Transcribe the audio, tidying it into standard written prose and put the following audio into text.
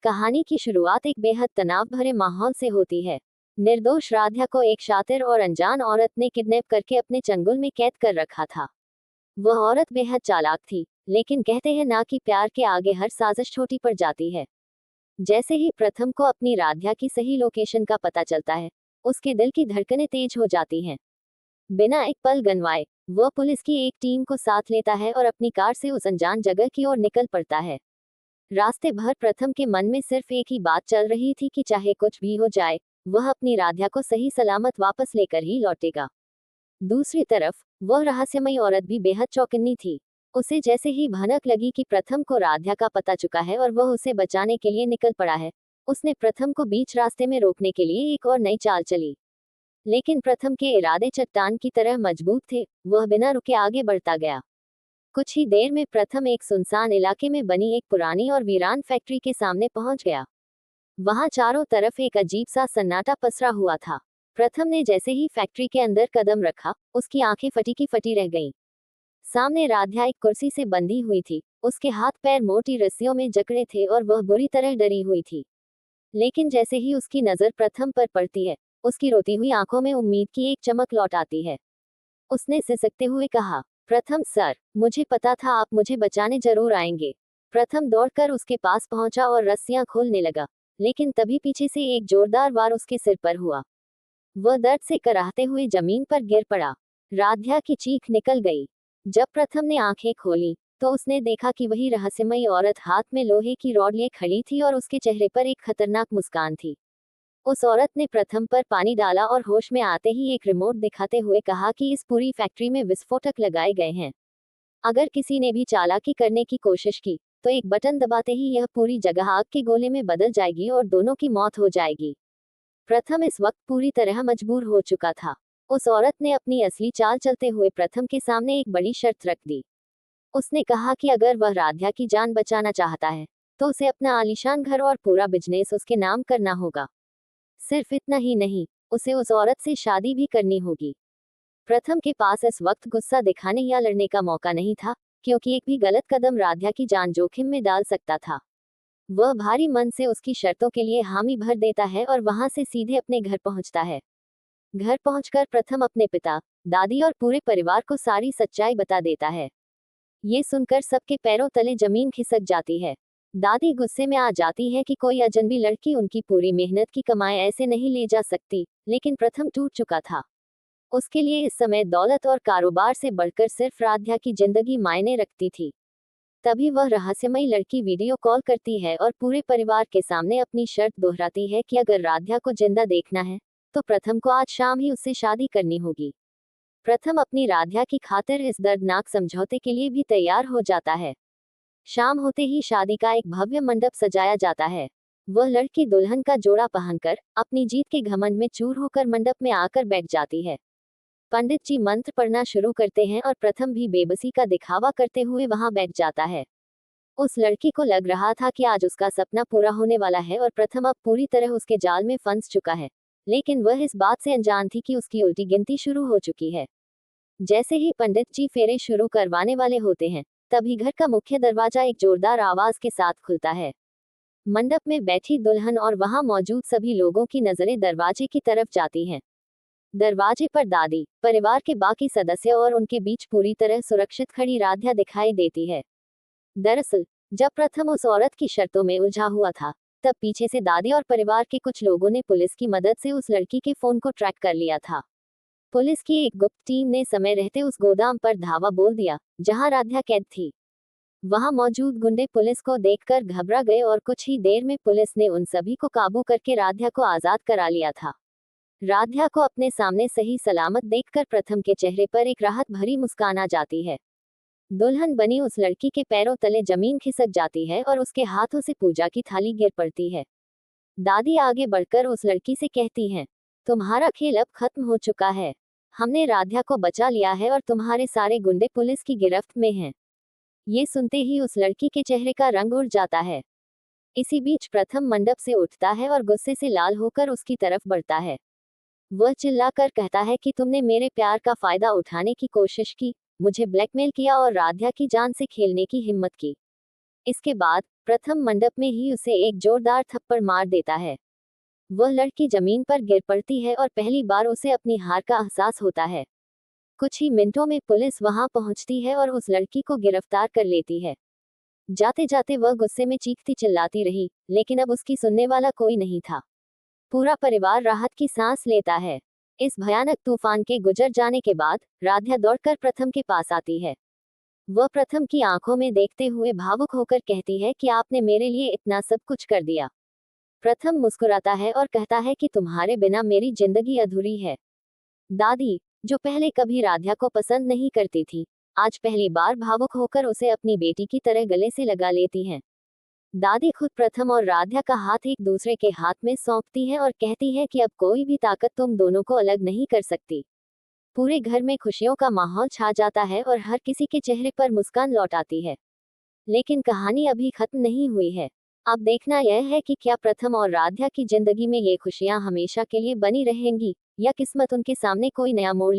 कहानी की शुरुआत एक बेहद तनाव भरे माहौल से होती है। निर्दोष राध्या को एक शातिर और अनजान औरत ने किडनैप करके अपने चंगुल में कैद कर रखा था। वह औरत बेहद चालाक थी, लेकिन कहते हैं ना कि प्यार के आगे हर साजिश छोटी पड़ जाती है। जैसे ही प्रथम को अपनी राध्या की सही लोकेशन का पता चलता है, उसके दिल की धड़कनें तेज हो जाती हैं। बिना एक पल गंवाए वह पुलिस की एक टीम को साथ लेता है और अपनी कार से उस अनजान जगह की ओर निकल पड़ता है। रास्ते भर प्रथम के मन में सिर्फ एक ही बात चल रही थी कि चाहे कुछ भी हो जाए, वह अपनी राध्या को सही सलामत वापस लेकर ही लौटेगा। दूसरी तरफ वह रहस्यमयी औरत भी बेहद चौकन्नी थी। उसे जैसे ही भनक लगी कि प्रथम को राध्या का पता चुका है और वह उसे बचाने के लिए निकल पड़ा है, उसने प्रथम को बीच रास्ते में रोकने के लिए एक और नई चाल चली। लेकिन प्रथम के इरादे चट्टान की तरह मजबूत थे, वह बिना रुके आगे बढ़ता गया। कुछ ही देर में प्रथम एक सुनसान इलाके में बनी एक पुरानी और वीरान फैक्ट्री के सामने पहुंच गया। वहां चारों तरफ एक अजीब सा सन्नाटा पसरा हुआ था। प्रथम ने जैसे ही फैक्ट्री के अंदर कदम रखा, उसकी आंखें फटी की फटी रह गईं। सामने राध्या एक कुर्सी से बंधी हुई थी, उसके हाथ पैर मोटी रस्सियों में जकड़े थे और वह बुरी तरह डरी हुई थी। लेकिन जैसे ही उसकी नजर प्रथम पर पड़ती है, उसकी रोती हुई आंखों में उम्मीद की एक चमक लौट आती है। उसने सिसकते हुए कहा, प्रथम सर, मुझे पता था आप मुझे बचाने जरूर आएंगे। प्रथम दौड़कर उसके पास पहुंचा और रस्सियां खोलने लगा, लेकिन तभी पीछे से एक जोरदार वार उसके सिर पर हुआ। वह दर्द से कराहते हुए जमीन पर गिर पड़ा। राध्या की चीख निकल गई। जब प्रथम ने आंखें खोली, तो उसने देखा कि वही रहस्यमयी औरत हाथ में लोहे की रॉड लिए खड़ी थी और उसके चेहरे पर एक खतरनाक मुस्कान थी। उस औरत ने प्रथम पर पानी डाला और होश में आते ही एक रिमोट दिखाते हुए कहा कि इस पूरी फैक्ट्री में विस्फोटक लगाए गए हैं। अगर किसी ने भी चालाकी करने की कोशिश की, तो एक बटन दबाते ही यह पूरी जगह आग के गोले में बदल जाएगी और दोनों की मौत हो जाएगी। प्रथम इस वक्त पूरी तरह मजबूर हो चुका था। उस औरत ने अपनी असली चाल चलते हुए प्रथम के सामने एक बड़ी शर्त रख दी। उसने कहा कि अगर वह राध्या की जान बचाना चाहता है, तो उसे अपना आलीशान घर और पूरा बिजनेस उसके नाम करना होगा। सिर्फ इतना ही नहीं, उसे उस औरत से शादी भी करनी होगी। प्रथम के पास इस वक्त गुस्सा दिखाने या लड़ने का मौका नहीं था, क्योंकि एक भी गलत कदम राध्या की जान जोखिम में डाल सकता था। वह भारी मन से उसकी शर्तों के लिए हामी भर देता है और वहां से सीधे अपने घर पहुंचता है। घर पहुंचकर प्रथम अपने पिता, दादी और पूरे परिवार को सारी सच्चाई बता देता है। ये सुनकर सबके पैरों तले जमीन खिसक जाती है। दादी गुस्से में आ जाती है कि कोई अजनबी लड़की उनकी पूरी मेहनत की कमाई ऐसे नहीं ले जा सकती, लेकिन प्रथम टूट चुका था। उसके लिए इस समय दौलत और कारोबार से बढ़कर सिर्फ राध्या की जिंदगी मायने रखती थी। तभी वह रहस्यमयी लड़की वीडियो कॉल करती है और पूरे परिवार के सामने अपनी शर्त दोहराती है कि अगर राध्या को जिंदा देखना है, तो प्रथम को आज शाम ही उससे शादी करनी होगी। प्रथम अपनी राध्या की खातिर इस दर्दनाक समझौते के लिए भी तैयार हो जाता है। शाम होते ही शादी का एक भव्य मंडप सजाया जाता है। वह लड़की दुल्हन का जोड़ा पहनकर अपनी जीत के घमंड में चूर होकर मंडप में आकर बैठ जाती है। पंडित जी मंत्र पढ़ना शुरू करते हैं और प्रथम भी बेबसी का दिखावा करते हुए वहां बैठ जाता है। उस लड़की को लग रहा था कि आज उसका सपना पूरा होने वाला है और प्रथम अब पूरी तरह उसके जाल में फंस चुका है। लेकिन वह इस बात से अनजान थी कि उसकी उल्टी गिनती शुरू हो चुकी है। जैसे ही पंडित जी फेरे शुरू करवाने वाले होते हैं, तभी घर का मुख्य दरवाजा एक जोरदार आवाज के साथ खुलता है। मंडप में बैठी दुल्हन और वहां मौजूद सभी लोगों की नजरें दरवाजे की तरफ जाती हैं। दरवाजे पर दादी, परिवार के बाकी सदस्य और उनके बीच पूरी तरह सुरक्षित खड़ी राध्या दिखाई देती है। दरअसल, जब प्रथम उस औरत की शर्तों में उलझा हुआ था, तब पीछे से दादी और परिवार के कुछ लोगों ने पुलिस की मदद से उस लड़की के फोन को ट्रैक कर लिया था। पुलिस की एक गुप्त टीम ने समय रहते उस गोदाम पर धावा बोल दिया, जहां राध्या कैद थी। वहां मौजूद गुंडे पुलिस को देखकर घबरा गए और कुछ ही देर में पुलिस ने उन सभी को काबू करके राध्या को आजाद करा लिया था। राध्या को अपने सामने सही सलामत देखकर प्रथम के चेहरे पर एक राहत भरी मुस्कान आ जाती है। दुल्हन बनी उस लड़की के पैरों तले जमीन खिसक जाती है और उसके हाथों से पूजा की थाली गिर पड़ती है। दादी आगे बढ़कर उस लड़की से कहती हैं, तुम्हारा खेल अब खत्म हो चुका है। हमने राध्या को बचा लिया है और तुम्हारे सारे गुंडे पुलिस की गिरफ्त में हैं। ये सुनते ही उस लड़की के चेहरे का रंग उड़ जाता है। इसी बीच प्रथम मंडप से उठता है और गुस्से से लाल होकर उसकी तरफ बढ़ता है। वह चिल्लाकर कहता है कि तुमने मेरे प्यार का फायदा उठाने की कोशिश की, मुझे ब्लैकमेल किया और राध्या की जान से खेलने की हिम्मत की। इसके बाद प्रथम मंडप में ही उसे एक जोरदार थप्पड़ मार देता है। वह लड़की जमीन पर गिर पड़ती है और पहली बार उसे अपनी हार का एहसास होता है। कुछ ही मिनटों में पुलिस वहां पहुंचती है और उस लड़की को गिरफ्तार कर लेती है। जाते जाते वह गुस्से में चीखती चिल्लाती रही, लेकिन अब उसकी सुनने वाला कोई नहीं था। पूरा परिवार राहत की सांस लेता है। इस भयानक तूफान के गुजर जाने के बाद राध्या दौड़कर प्रथम के पास आती है। वह प्रथम की आंखों में देखते हुए भावुक होकर कहती है कि आपने मेरे लिए इतना सब कुछ कर दिया। प्रथम मुस्कुराता है और कहता है कि तुम्हारे बिना मेरी जिंदगी अधूरी है। दादी, जो पहले कभी राध्या को पसंद नहीं करती थी, आज पहली बार भावुक होकर उसे अपनी बेटी की तरह गले से लगा लेती हैं। दादी खुद प्रथम और राध्या का हाथ एक दूसरे के हाथ में सौंपती है और कहती है कि अब कोई भी ताकत तुम दोनों को अलग नहीं कर सकती। पूरे घर में खुशियों का माहौल छा जाता है और हर किसी के चेहरे पर मुस्कान लौट आती है। लेकिन कहानी अभी खत्म नहीं हुई है। अब देखना यह है कि क्या प्रथम और राध्या की जिंदगी में ये खुशियां हमेशा के लिए बनी रहेंगी, या किस्मत उनके सामने कोई नया मोड़